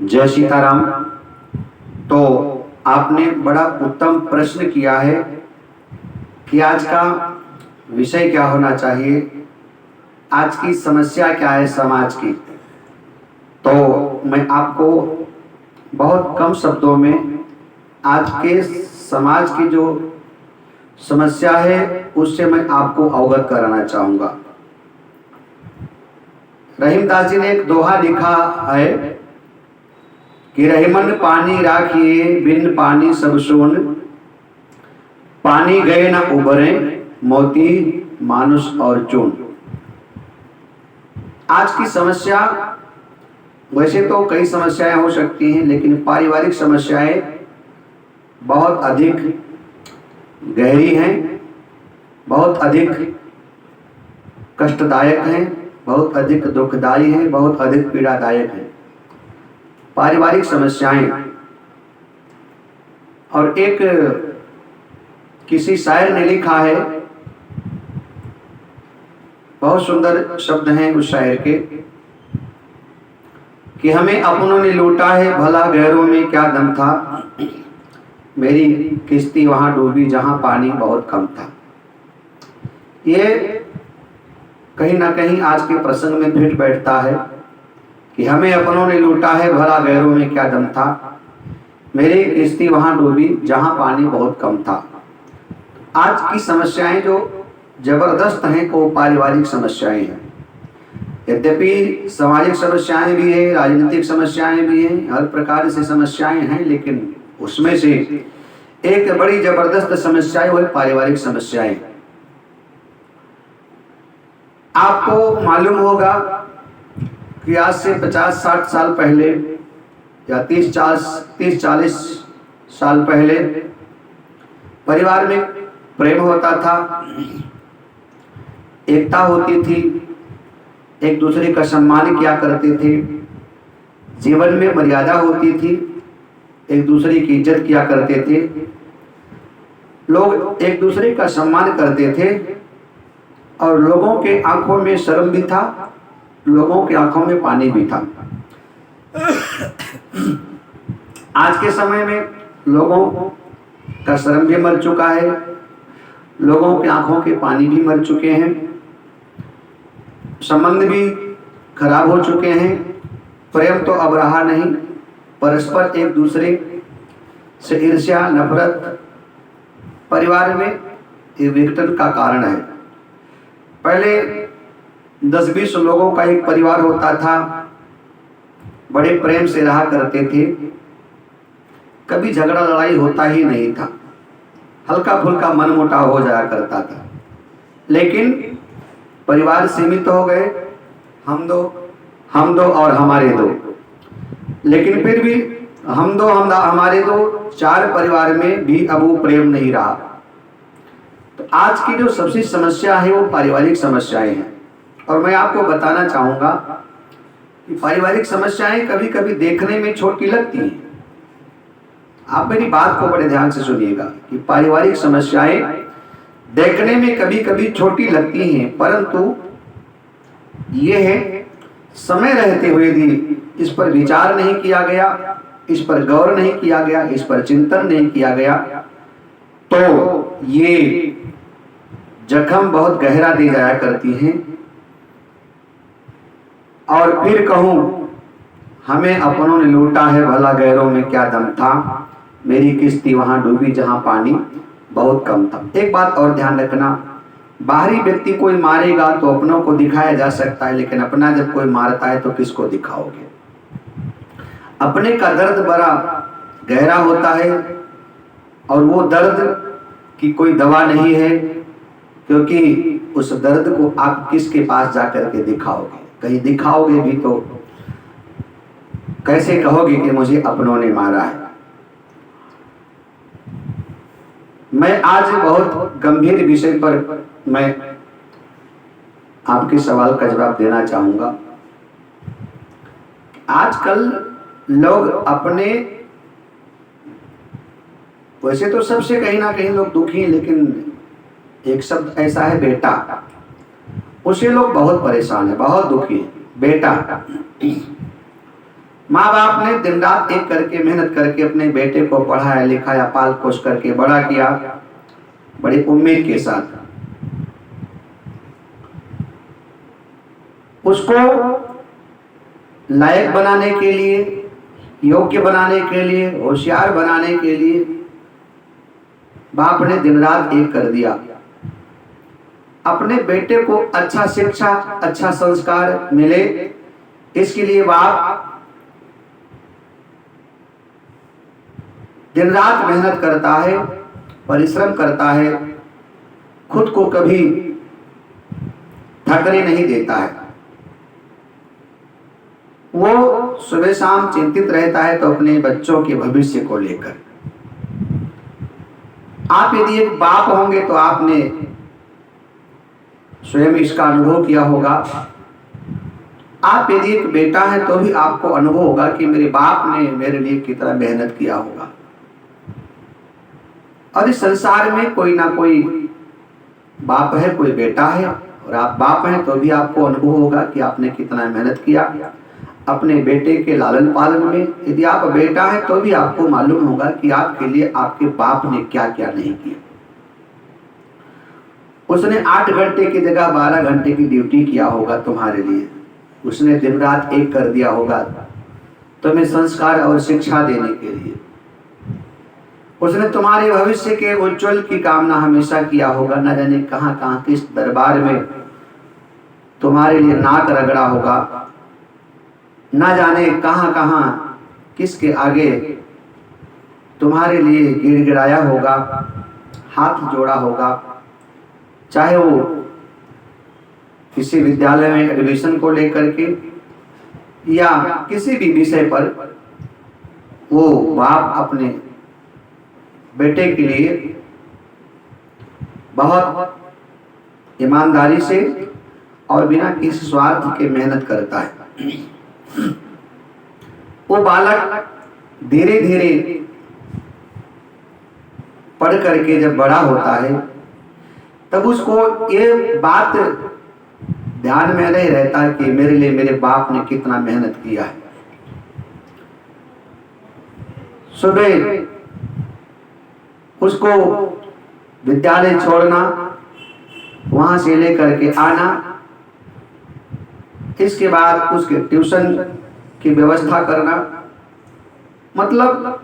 जय सीताराम। तो आपने बड़ा उत्तम प्रश्न किया है कि आज का विषय क्या होना चाहिए, आज की समस्या क्या है समाज की। तो मैं आपको बहुत कम शब्दों में आज के समाज की जो समस्या है उससे मैं आपको अवगत कराना चाहूँगा। रहीमदास जी ने एक दोहा लिखा है कि रहीमन पानी राखिए बिन पानी सब सोन, पानी गए न उबरे मोती मानुष और चून। आज की समस्या, वैसे तो कई समस्याएं हो सकती हैं, लेकिन पारिवारिक समस्याएं बहुत अधिक गहरी हैं, बहुत अधिक कष्टदायक हैं, बहुत अधिक दुखदायी हैं, बहुत अधिक पीड़ादायक हैं पारिवारिक समस्याएं। और एक किसी शायर ने लिखा है, बहुत सुंदर शब्द हैं उस शायर के, कि हमें अपनों ने लूटा है भला गैरों में क्या दम था, मेरी किश्ती वहां डूबी जहां पानी बहुत कम था। ये कहीं ना कहीं आज के प्रसंग में फिट बैठता है कि हमें अपनों ने लूटा है भला गैरों में क्या दम था, मेरी किश्ती वहां डूबी जहां पानी बहुत कम था। आज की समस्याएं जो जबरदस्त हैं वो पारिवारिक समस्याएं हैं। यद्यपि सामाजिक समस्याएं भी हैं, राजनीतिक समस्याएं भी हैं, हर प्रकार से समस्याएं हैं, लेकिन उसमें से एक बड़ी जबरदस्त समस्या है वो पारिवारिक समस्याएं। आपको मालूम होगा कि आज से 50-60 साल पहले या 30-40 साल पहले परिवार में प्रेम होता था, एकता होती थी, एक दूसरे का सम्मान किया करते थे, जीवन में मर्यादा होती थी, एक दूसरे की इज्जत किया करते थे, लोग एक दूसरे का सम्मान करते थे और लोगों के आंखों में शर्म भी था, लोगों की आंखों में पानी भी था। आज के समय में लोगों का शर्म भी मर चुका है, लोगों की आंखों के पानी भी मर चुके हैं, संबंध भी खराब हो चुके हैं, प्रेम तो अब रहा नहीं, परस्पर एक दूसरे से ईर्ष्या नफरत परिवार में विघटन का कारण है। पहले 10-20 लोगों का एक परिवार होता था, बड़े प्रेम से रहा करते थे, कभी झगड़ा लड़ाई होता ही नहीं था, हल्का फुल्का मनमुटाव हो जाया करता था। लेकिन परिवार सीमित हो गए, हम दो और हमारे दो, लेकिन फिर भी हम दो हमारे दो 4 परिवार में भी अब वो प्रेम नहीं रहा। तो आज की जो सबसे समस्या है वो पारिवारिक समस्याएं हैं। और मैं आपको बताना चाहूंगा कि पारिवारिक समस्याएं कभी कभी देखने में छोटी लगती हैं। आप मेरी बात को बड़े ध्यान से सुनिएगा कि पारिवारिक समस्याएं देखने में कभी कभी छोटी लगती हैं, परंतु ये है समय रहते हुए भी इस पर विचार नहीं किया गया, इस पर गौर नहीं किया गया, इस पर चिंतन नहीं किया गया, तो ये जख्म बहुत गहरा दे जाया करती हैं। और फिर कहूं, हमें अपनों ने लूटा है भला गैरों में क्या दम था, मेरी किश्ती वहां डूबी जहां पानी बहुत कम था। एक बात और ध्यान रखना, बाहरी व्यक्ति कोई मारेगा तो अपनों को दिखाया जा सकता है, लेकिन अपना जब कोई मारता है तो किसको दिखाओगे। अपने का दर्द बड़ा गहरा होता है और वो दर्द की कोई दवा नहीं है, क्योंकि उस दर्द को आप किसके पास जाकर के दिखाओगे। कहीं दिखाओगे भी तो कैसे कहोगे कि मुझे अपनों ने मारा है। मैं आज बहुत गंभीर विषय पर मैं आपके सवाल का जवाब देना चाहूंगा। आजकल लोग अपने, वैसे तो सबसे कहीं ना कहीं लोग दुखी हैं, लेकिन एक शब्द ऐसा है बेटा, उसे लोग बहुत परेशान है, बहुत दुखी है। बेटा माँ बाप ने दिन रात एक करके मेहनत करके अपने बेटे को पढ़ाया लिखाया, पाल पोस करके बड़ा किया बड़ी उम्मीद के साथ। उसको लायक बनाने के लिए, योग्य बनाने के लिए, होशियार बनाने के लिए बाप ने दिन रात एक कर दिया। अपने बेटे को अच्छा शिक्षा, अच्छा संस्कार मिले, इसके लिए बाप दिन रात मेहनत करता है, परिश्रम करता है, खुद को कभी थकने नहीं देता है। वो सुबह शाम चिंतित रहता है तो अपने बच्चों के भविष्य को लेकर। आप यदि एक बाप होंगे तो आपने स्वयं इसका अनुभव किया होगा। आप यदि एक बेटा है तो भी आपको अनुभव होगा कि मेरे बाप ने मेरे लिए कितना मेहनत किया होगा। और इस संसार में कोई ना कोई बाप है, कोई बेटा है, और आप बाप हैं तो भी आपको अनुभव होगा कि आपने कितना मेहनत किया अपने बेटे के लालन पालन में। यदि आप बेटा हैं तो भी आपको मालूम होगा कि आपके लिए आपके बाप ने क्या क्या नहीं किया। उसने 8 घंटे की जगह 12 घंटे की ड्यूटी किया होगा तुम्हारे लिए। उसने दिन रात एक कर दिया होगा तुम्हें संस्कार और शिक्षा देने के लिए। उसने तुम्हारे भविष्य के उज्जवल की कामना हमेशा किया होगा। न जाने कहां कहां किस दरबार में तुम्हारे लिए नाक रगड़ा होगा, न जाने कहां कहां किसके आगे तुम्हारे लिए गिड़गिड़ाया होगा, हाथ जोड़ा होगा। चाहे वो किसी विद्यालय में एडमिशन को लेकर के या किसी भी विषय पर, वो बाप अपने बेटे के लिए बहुत ईमानदारी से और बिना किसी स्वार्थ के मेहनत करता है। वो बालक धीरे धीरे पढ़ करके जब बड़ा होता है तब उसको ये बात ध्यान में नहीं रहता कि मेरे लिए मेरे बाप ने कितना मेहनत किया है। सुबह उसको विद्यालय छोड़ना, वहां से लेकर के आना, इसके बाद उसके ट्यूशन की व्यवस्था करना, मतलब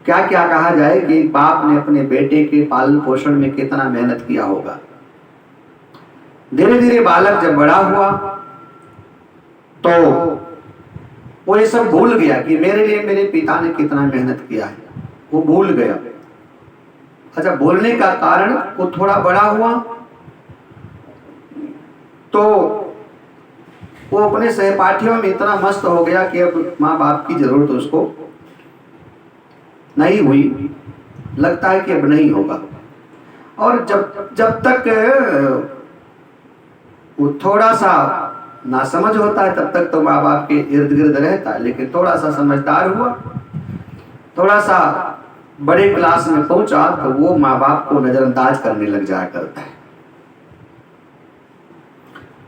क्या क्या कहा जाए कि बाप ने अपने बेटे के पालन पोषण में कितना मेहनत किया होगा। धीरे धीरे बालक जब बड़ा हुआ तो वो ये सब भूल गया कि मेरे लिए मेरे पिता ने कितना मेहनत किया है। वो भूल गया। अच्छा, बोलने का कारण वो थोड़ा बड़ा हुआ तो वो अपने सहपाठियों में इतना मस्त हो गया कि अब माँ बाप की जरूरत उसको नहीं हुई, लगता है कि अब नहीं होगा। और जब तक वो थोड़ा सा नासमझ होता है तब तक तो माँ बाप के इर्द गिर्द रहता है, लेकिन थोड़ा सा समझदार हुआ, थोड़ा सा बड़े क्लास में पहुंचा तो वो माँ बाप को नजरअंदाज करने लग जाया करता है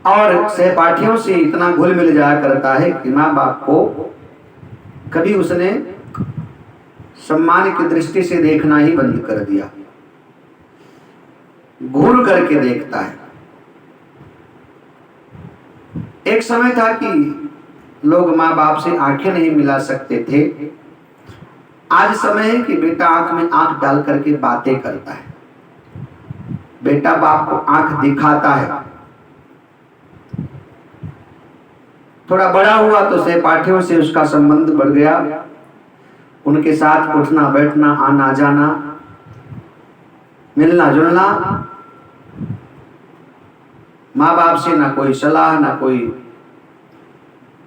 और सहपाठियों से इतना घुल मिल जाया करता है कि माँ बाप को कभी उसने सम्मान की दृष्टि से देखना ही बंद कर दिया, घूर करके देखता है। एक समय था कि लोग माँ बाप से आंखें नहीं मिला सकते थे। आज समय है कि बेटा आंख में आंख डाल करके बातें करता है, बेटा बाप को आंख दिखाता है। थोड़ा बड़ा हुआ तो सहपाठियों से उसका संबंध बढ़ गया, उनके साथ उठना बैठना, आना जाना, मिलना जुलना। माँ बाप से ना कोई सलाह, ना कोई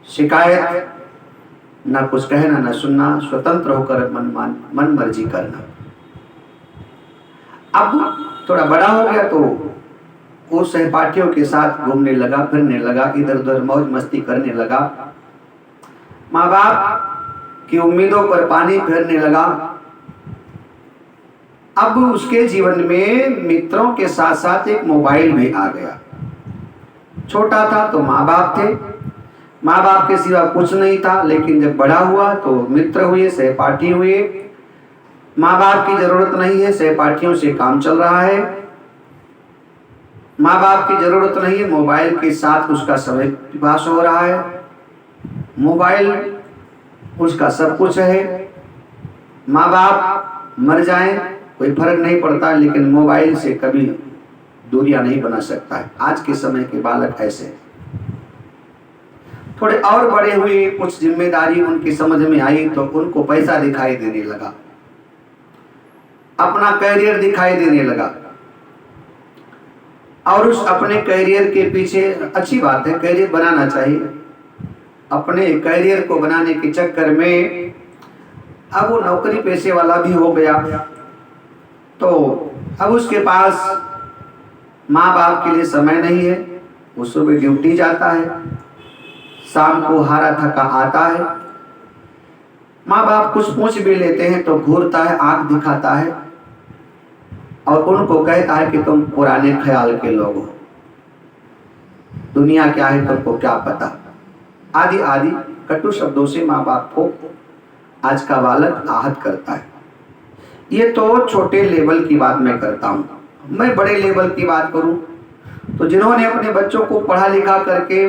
शिकायत, ना कुछ कहना ना सुनना, स्वतंत्र होकर मन मर्जी करना। अब थोड़ा बड़ा हो गया तो वो सहपाठियों के साथ घूमने लगा, फिरने लगा, इधर उधर मौज मस्ती करने लगा, माँ बाप की उम्मीदों पर पानी फेरने लगा। अब उसके जीवन में मित्रों के साथ साथ एक मोबाइल भी आ गया। छोटा था तो माँ बाप थे, माँ बाप के सिवा कुछ नहीं था, लेकिन जब बड़ा हुआ तो मित्र हुए, सहपाठी हुए। माँ बाप की जरूरत नहीं है, सहपाठियों से काम चल रहा है। माँ बाप की जरूरत नहीं है, मोबाइल के साथ उसका समय पास हो रहा है। मोबाइल उसका सब कुछ है। माँ बाप मर जाएं कोई फर्क नहीं पड़ता, लेकिन मोबाइल से कभी दूरियां नहीं बना सकता है। आज के समय के बालक ऐसे हैं। थोड़े और बड़े हुए, कुछ जिम्मेदारी उनकी समझ में आई तो उनको पैसा दिखाई देने लगा, अपना करियर दिखाई देने लगा, और उस अपने करियर के पीछे, अच्छी बात है, करियर बनाना चाहिए। अपने करियर को बनाने के चक्कर में अब वो नौकरी पेशे वाला भी हो गया, तो अब उसके पास माँ बाप के लिए समय नहीं है। वो सुबह ड्यूटी जाता है, शाम को हारा थका आता है। माँ बाप कुछ पूछ भी लेते हैं तो घूरता है, आंख दिखाता है और उनको कहता है कि तुम पुराने ख्याल के लोग हो, दुनिया क्या है तुमको क्या पता, आदि आदि कटु शब्दों से माँ बाप को आज का बालक आहत करता है। ये तो छोटे लेवल की बात मैं करता हूँ। मैं बड़े लेवल की बात करूँ तो जिन्होंने अपने बच्चों को पढ़ा लिखा करके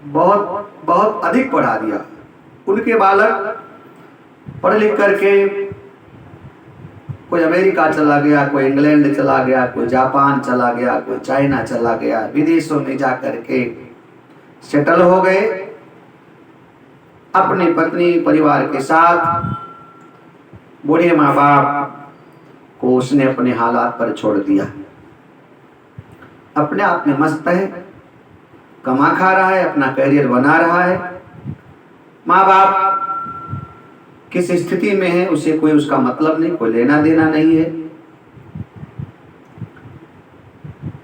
बहुत बहुत अधिक पढ़ा दिया, उनके बालक पढ़ लिख करके कोई अमेरिका चला गया, कोई इंग्लैंड चला गया, कोई जापान चला गया, कोई चाइना चला गया, विदेशों में जा करके सेटल हो गए। अपनी पत्नी परिवार के साथ बूढ़े माँ बाप को उसने अपने हालात पर छोड़ दिया। अपने आप में मस्त है, कमा खा रहा है, अपना करियर बना रहा है। माँ बाप किस स्थिति में है उसे कोई उसका मतलब नहीं, कोई लेना देना नहीं है।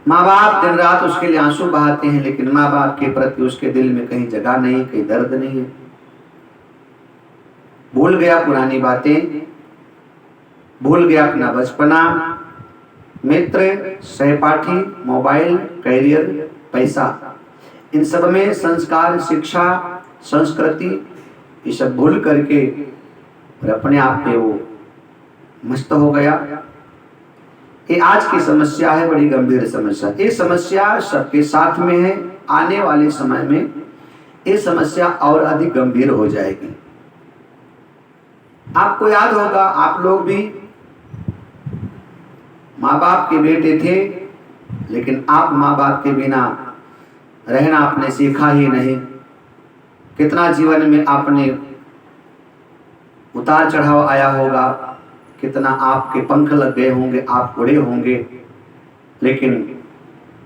माँ बाप दिन रात उसके लिए आंसू बहाते हैं, लेकिन माँ बाप के प्रति उसके दिल में कहीं जगह नहीं, कहीं दर्द नहीं है। भूल गया पुरानी बातें, भूल गया अपना बचपना, मित्र, सहपाठी, मोबाइल, करियर, पैसा, इन सब में संस्कार, शिक्षा, संस्कृति, ये सब भूल करके और अपने आप पे वो मस्त हो गया। ये आज की समस्या है, बड़ी गंभीर समस्या। ये समस्या सबके साथ में है। आने वाले समय में ये समस्या और अधिक गंभीर हो जाएगी। आपको याद होगा, आप लोग भी माँ बाप के बेटे थे, लेकिन आप माँ बाप के बिना रहना आपने सीखा ही नहीं। कितना जीवन में आपने उतार चढ़ाव आया होगा, कितना आपके पंख लग गए होंगे, आप उड़े होंगे, लेकिन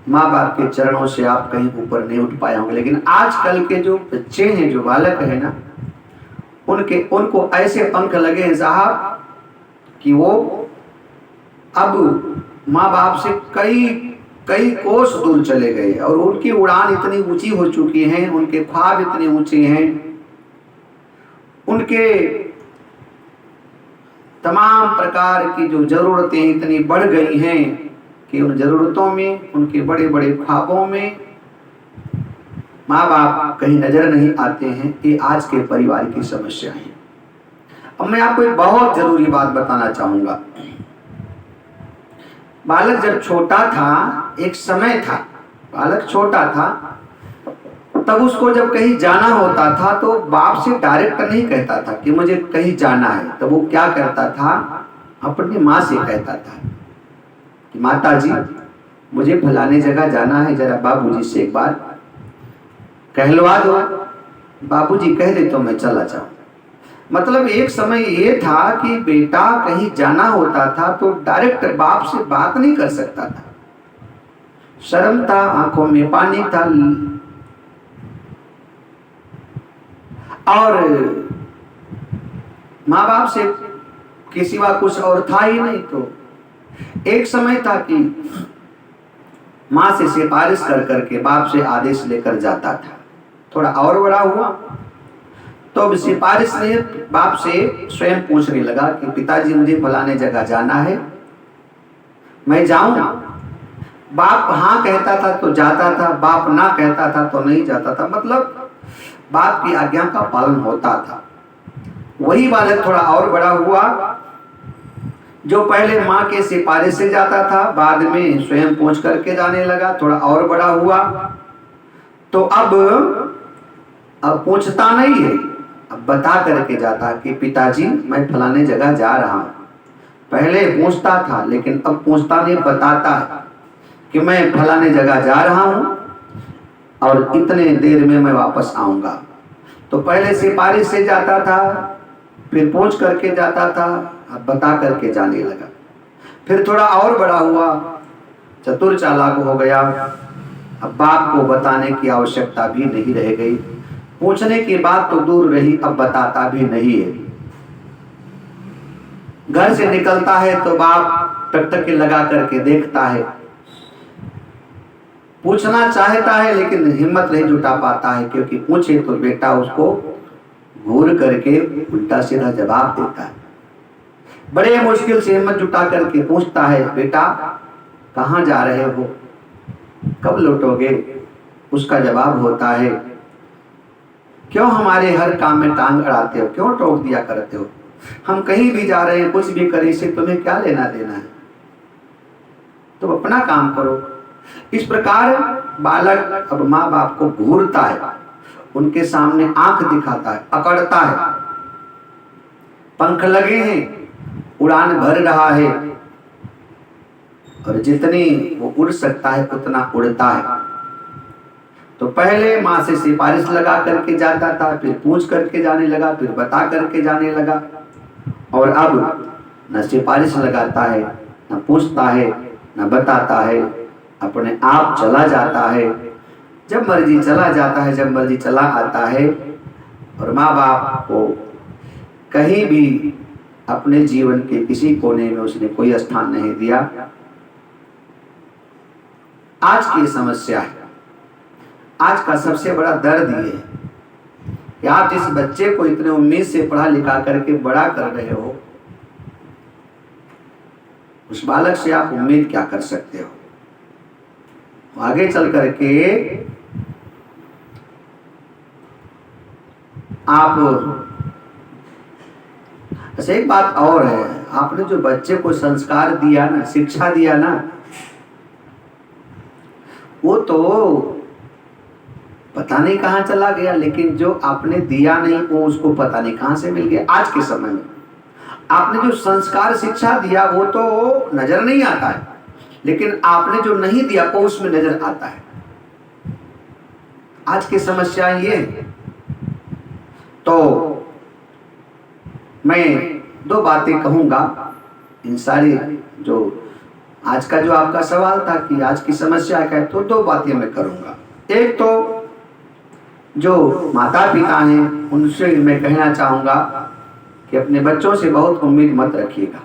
माँ बाप के चरणों से आप कहीं ऊपर नहीं उठ पाए होंगे। लेकिन आजकल के जो बच्चे हैं, जो बालक है ना, उनको ऐसे पंख लगे हैं साहब कि वो अब माँ बाप से कई कोस दूर चले गए, और उनकी उड़ान इतनी ऊंची हो चुकी है, उनके ख्वाब इतने ऊंचे हैं, उनके तमाम प्रकार की जो जरूरतें इतनी बढ़ गई हैं कि उन जरूरतों में, उनके बड़े बड़े ख्वाबों में माँ बाप कहीं नजर नहीं आते हैं। ये आज के परिवार की समस्या है। अब मैं आपको एक बहुत जरूरी बात बताना चाहूंगा। बालक जब छोटा था, एक समय था, बालक छोटा था, तब उसको जब कहीं जाना होता था तो बाप से डायरेक्ट नहीं कहता था कि मुझे कहीं जाना है। तो वो क्या करता था, अपनी माँ से कहता था कि माता जी मुझे फलाने जगह जाना है, जरा बाबूजी से एक बार कहलवा दो। बाबूजी कह दे तो मैं चला जाऊं। मतलब एक समय ये था कि बेटा कहीं जाना होता था तो डायरेक्ट बाप से बात नहीं कर सकता था, शर्म था, आंखों में पानी था, और माँ बाप से के सिवा कुछ और था ही नहीं। तो एक समय था कि माँ से सिफारिश कर करके बाप से आदेश लेकर जाता था। थोड़ा और बड़ा हुआ तो अब सिफारिश ने बाप से स्वयं पूछने लगा कि पिताजी मुझे फलाने जगह जाना है, मैं जाऊं? बाप हाँ कहता था तो जाता था, बाप ना कहता था तो नहीं जाता था। मतलब बाप की आज्ञा का पालन होता था। वही बालक थोड़ा और बड़ा हुआ, जो पहले माँ के सिफारिश से जाता था, बाद में स्वयं पहुंच करके जाने लगा। थोड़ा और बड़ा हुआ तो अब पूछता नहीं है, अब बता करके जाता कि पिताजी मैं फलाने जगह जा रहा हूँ। पहले पूछता था लेकिन अब पूछता नहीं, बताता है कि मैं फलाने जगह जा रहा हूँ और इतने देर में मैं वापस आऊंगा। तो पहले सिफारिश से जाता था, फिर पूछ करके जाता था, अब बता करके जाने लगा। फिर थोड़ा और बड़ा हुआ, चतुर चालाक हो गया, अब बाप को बताने की आवश्यकता भी नहीं रह गई। पूछने की बात तो दूर रही, अब बताता भी नहीं है। घर से निकलता है तो बाप टकटकी लगा करके देखता है, पूछना चाहता है लेकिन हिम्मत नहीं जुटा पाता है, क्योंकि पूछे तो बेटा उसको घूर करके उल्टा सीधा जवाब देता है। बड़े मुश्किल से हिम्मत जुटा करके पूछता है, बेटा कहाँ जा रहे हो, कब लौटोगे? उसका जवाब होता है, क्यों हमारे हर काम में टांग अड़ाते हो, क्यों टोक दिया करते हो? हम कहीं भी जा रहे हैं, कुछ भी करें, इससे तुम्हें क्या लेना देना है? तुम अपना काम करो। इस प्रकार बालक अब माँ बाप को घूरता है, उनके सामने आंख दिखाता है, अकड़ता है। पंख लगे हैं, उड़ान भर रहा है और जितनी वो उड़ सकता है उतना उड़ता है। तो पहले माँ से सिफारिश लगा करके जाता था, फिर पूछ करके जाने लगा, फिर बता करके जाने लगा, और अब न सिफारिश लगाता है, न पूछता है, न बताता है, अपने आप चला जाता है। जब मर्जी चला जाता है, जब मर्जी चला आता है। और माँ बाप को कहीं भी अपने जीवन के किसी कोने में उसने कोई स्थान नहीं दिया। आज की समस्या है, आज का सबसे बड़ा दर्द ये है कि आप जिस बच्चे को इतने उम्मीद से पढ़ा लिखा करके बड़ा कर रहे हो, उस बालक से आप उम्मीद क्या कर सकते हो? आगे चल करके आप, अच्छा एक बात और है, आपने जो बच्चे को संस्कार दिया ना, शिक्षा दिया ना, वो तो पता नहीं कहाँ चला गया, लेकिन जो आपने दिया नहीं वो उसको पता नहीं कहाँ से मिल गया। आज के समय में आपने जो संस्कार शिक्षा दिया वो तो नजर नहीं आता है, लेकिन आपने जो नहीं दिया वो उसमें नजर आता है। आज की समस्या ये। तो मैं दो बातें कहूंगा, इन सारी जो आज का जो आपका सवाल था कि आज की समस्या क्या है, तो दो बातें मैं करूंगा। एक तो जो माता पिता हैं उनसे मैं कहना चाहूंगा कि अपने बच्चों से बहुत उम्मीद मत रखिएगा।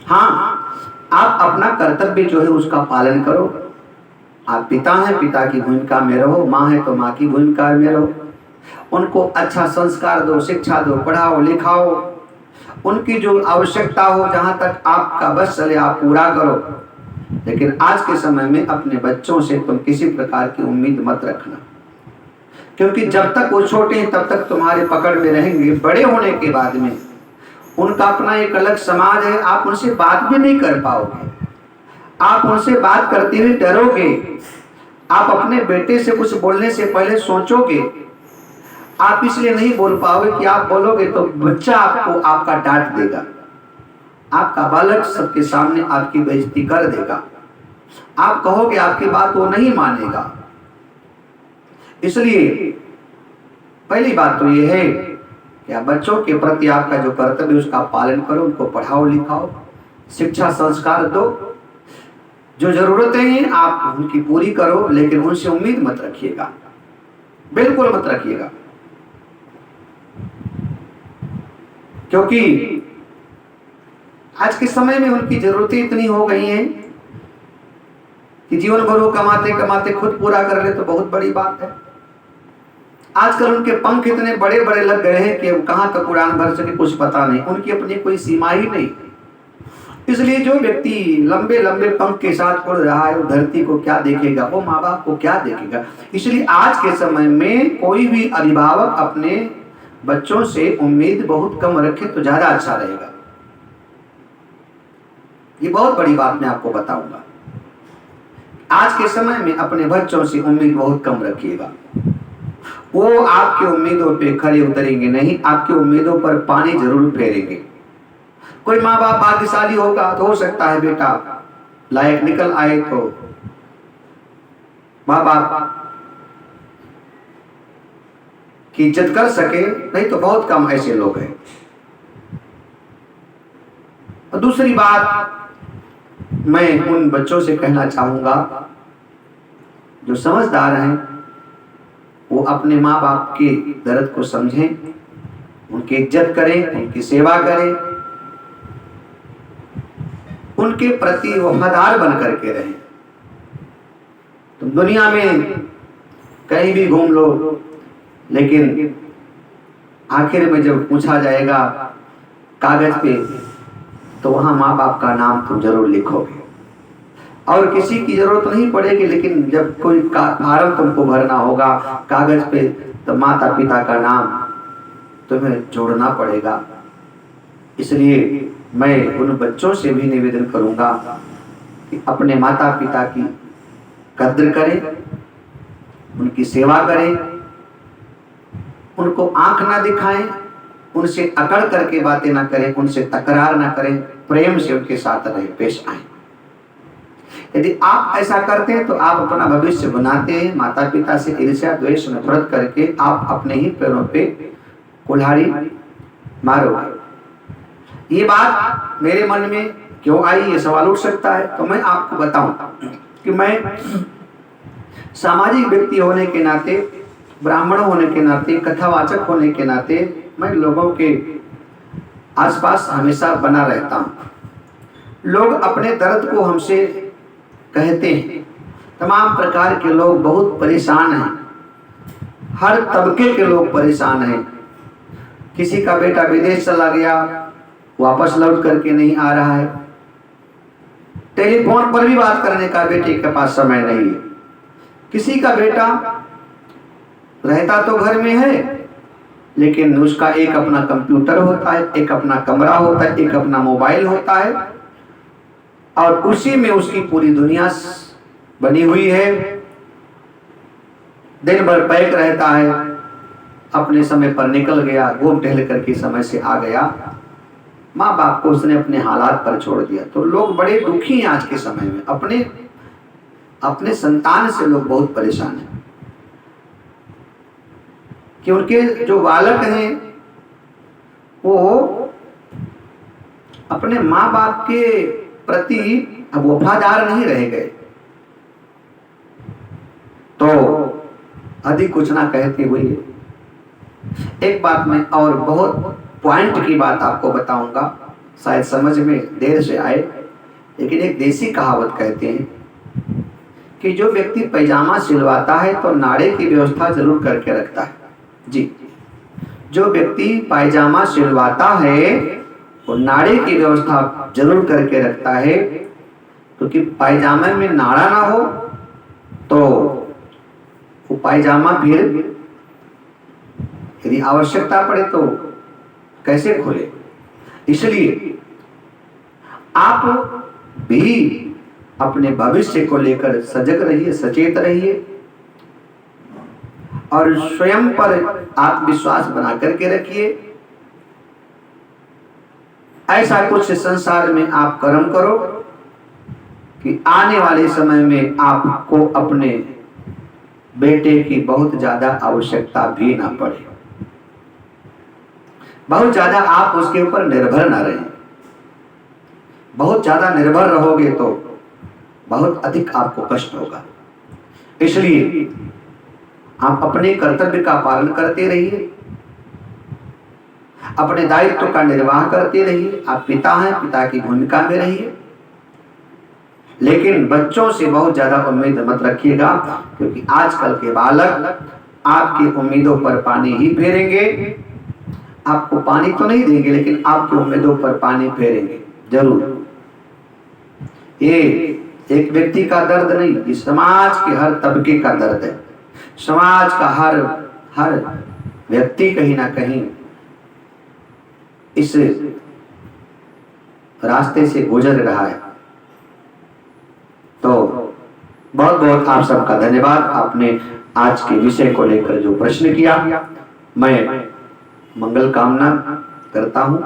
हाँ, आप अपना कर्तव्य जो है उसका पालन करो। आप पिता हैं, पिता की भूमिका में रहो, माँ है तो माँ की भूमिका में रहो। उनको अच्छा संस्कार दो, शिक्षा दो, पढ़ाओ लिखाओ, उनकी जो आवश्यकता हो जहाँ तक आपका बस चले आप पूरा करो। लेकिन आज के समय में अपने बच्चों से तुम किसी प्रकार की उम्मीद मत रखना, क्योंकि जब तक वो छोटे हैं तब तक तुम्हारे पकड़ में रहेंगे। बड़े होने के बाद में उनका अपना एक अलग समाज है, आप उनसे बात भी नहीं कर पाओगे। आप उनसे बात करते हुए डरोगे। आप अपने बेटे से कुछ बोलने से पहले सोचोगे। आप इसलिए नहीं बोल पाओगे कि आप बोलोगे तो बच्चा आपको आपका डांट देगा, आपका बालक सबके सामने आपकी बेइज्जती कर देगा। आप कहोगे, आपकी बात वो नहीं मानेगा। इसलिए पहली बात तो ये है कि आप बच्चों के प्रति आपका जो कर्तव्य उसका पालन करो, उनको पढ़ाओ लिखाओ, शिक्षा संस्कार दो। जो जरूरतें हैं आप उनकी पूरी करो, लेकिन उनसे उम्मीद मत रखिएगा, बिल्कुल मत रखिएगा। क्योंकि आज के समय में उनकी जरूरतें इतनी हो गई हैं कि जीवन भर वो कमाते कमाते खुद पूरा कर ले तो बहुत बड़ी बात है। आजकल उनके पंख इतने बड़े बड़े लग गए हैं कि कहां तक उड़ान भर सके कुछ पता नहीं, उनकी अपनी कोई सीमा ही नहीं। इसलिए जो व्यक्ति लंबे लंबे पंख के साथ उड़ रहा है वो धरती को क्या देखेगा, वो माँ बाप को क्या देखेगा। इसलिए आज के समय में कोई भी अभिभावक अपने बच्चों से उम्मीद बहुत कम रखे तो ज्यादा अच्छा रहेगा। ये बहुत बड़ी बात मैं आपको बताऊंगा। आज के समय में अपने बच्चों से उम्मीद बहुत कम रखिएगा। वो आपकी उम्मीदों पे खड़े उतरेंगे नहीं, आपकी उम्मीदों पर पानी जरूर फेरेंगे। कोई माँ बाप भाग्यशाली होगा तो हो सकता है बेटा लायक निकल आए तो माँ बाप की इज्जत कर सके, नहीं तो बहुत कम ऐसे लोग हैं। और दूसरी बात मैं उन बच्चों से कहना चाहूंगा जो समझदार हैं, वो अपने माँ बाप के दर्द को समझें, उनकी इज्जत करें, उनकी सेवा करें, उनके प्रति वफादार बन करके रहें। तुम दुनिया में कहीं भी घूम लो, लेकिन आखिर में जब पूछा जाएगा कागज पे तो वहां माँ बाप का नाम तुम जरूर लिखोगे। और किसी की जरूरत नहीं पड़ेगी, लेकिन जब कोई फार्म तुमको भरना होगा कागज पे तो माता पिता का नाम तुम्हें जोड़ना पड़ेगा। इसलिए मैं उन बच्चों से भी निवेदन करूंगा कि अपने माता पिता की कद्र करें, उनकी सेवा करें, उनको आंख ना दिखाएं, उनसे अकड़ करके बातें ना करें, उनसे तकरार ना करें, प्रेम से उनके साथ रहे पेश आए। यदि आप ऐसा करते हैं तो आप अपना भविष्य बनाते हैं। माता पिता से ईर्ष्या द्वेष नफरत करके आप अपने ही पैरों पे कुल्हाड़ी मारोगे। ये बात मेरे मन में क्यों आई, ये सवाल उठ सकता है। तो मैं आपको बताऊं कि मैं सामाजिक व्यक्ति होने के नाते, ब्राह्मण होने के नाते, कथावाचक होने के नाते मैं लोगों के आसपास हमेशा बना रहता हूं। लोग अपने दर्द को हमसे कहते हैं। तमाम प्रकार के लोग बहुत परेशान हैं, हर तबके के लोग परेशान हैं। किसी का बेटा विदेश चला गया, वापस लौट करके नहीं आ रहा है। टेलीफोन पर भी बात करने का बेटे के पास समय नहीं है। किसी का बेटा रहता तो घर में है, लेकिन उसका एक अपना कंप्यूटर होता है, एक अपना कमरा होता है, एक अपना मोबाइल होता है, और उसी में उसकी पूरी दुनिया बनी हुई है। दिन भर पैक रहता है, अपने समय पर निकल गया, घूम टहल करके समय से आ गया, माँ बाप को उसने अपने हालात पर छोड़ दिया। तो लोग बड़े दुखी हैं आज के समय में, अपने संतान से लोग बहुत परेशान हैं कि उनके जो बालक हैं वो अपने माँ बाप के प्रति अब वफादार नहीं रह गए। तो अधिक कुछ ना कहते हुए एक बात में और बहुत पॉइंट की बात आपको बताऊंगा, शायद समझ में देर से आए, लेकिन एक देसी कहावत कहते हैं कि जो व्यक्ति पैजामा सिलवाता है तो नाड़े की व्यवस्था जरूर करके रखता है। जी, जो व्यक्ति पैजामा सिलवाता है वो नाड़े की व्यवस्था जरूर करके रखता है, क्योंकि पैजामे में नाड़ा ना हो तो वो पैजामा फिर यदि आवश्यकता पड़े तो कैसे खोले। इसलिए आप भी अपने भविष्य को लेकर सजग रहिए, सचेत रहिए, और स्वयं पर आत्मविश्वास बना करके रखिए। ऐसा कुछ संसार में आप कर्म करो कि आने वाले समय में आपको अपने बेटे की बहुत ज्यादा आवश्यकता भी ना पड़े, बहुत ज्यादा आप उसके ऊपर निर्भर ना रहें। बहुत ज्यादा निर्भर रहोगे तो बहुत अधिक आपको कष्ट होगा। इसलिए आप अपने कर्तव्य का पालन करते रहिए, अपने दायित्व का निर्वाह करते रहिए। आप पिता हैं, पिता की भूमिका में रहिए, लेकिन बच्चों से बहुत ज्यादा उम्मीद मत रखिएगा, क्योंकि आजकल के बालक आपकी उम्मीदों पर पानी ही फेरेंगे। आपको पानी तो नहीं देंगे, लेकिन आपकी उम्मीदों पर पानी फेरेंगे जरूर। ये एक व्यक्ति का दर्द नहीं, ये समाज के हर तबके का दर्द है। समाज का हर व्यक्ति कहीं ना कहीं इस रास्ते से गुजर रहा है। तो बहुत बहुत आप सबका धन्यवाद। आपने आज के विषय को लेकर जो प्रश्न किया, मैं मंगल कामना करता हूं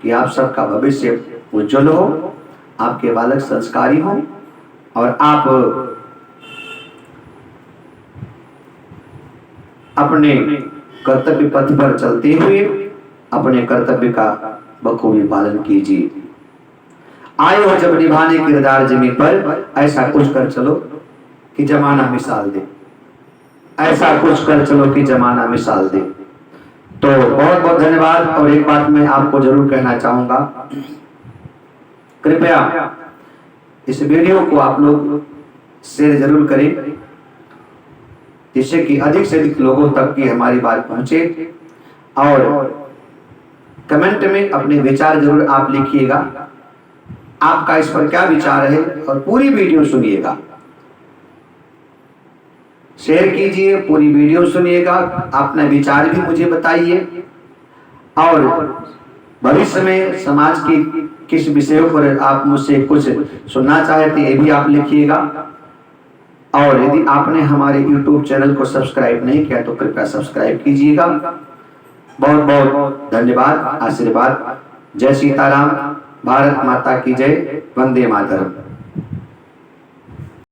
कि आप सबका भविष्य उज्जवल हो, आपके बालक संस्कारी हो और आप अपने कर्तव्य पथ पर चलते हुए अपने कर्तव्य का बखूबी पालन कीजिए। आए हो जब निभाने किरदार जमीन पर, ऐसा कुछ कर चलो कि जमाना मिसाल दे, ऐसा कुछ कर चलो कि जमाना मिसाल दे। तो बहुत बहुत धन्यवाद। और एक बात मैं आपको जरूर कहना चाहूंगा, कृपया इस वीडियो को आप लोग शेयर जरूर करें, जिससे कि अधिक से अधिक लोगों तक की हमारी बात पहुंचे। और कमेंट में अपने विचार जरूर आप लिखिएगा, आपका इस पर क्या विचार है, और पूरी वीडियो सुनिएगा, शेयर कीजिए, पूरी वीडियो सुनिएगा, अपना विचार भी मुझे बताइए। और भविष्य में समाज की किस विषयों पर आप मुझसे कुछ सुनना चाहते हैं, ये भी आप लिखिएगा। और यदि आपने हमारे YouTube चैनल को सब्सक्राइब नहीं किया तो कृपया सब्सक्राइब कीजिएगा। बहुत बहुत धन्यवाद, आशीर्वाद। जय सीताराम, भारत माता की जय, वंदे मातरम।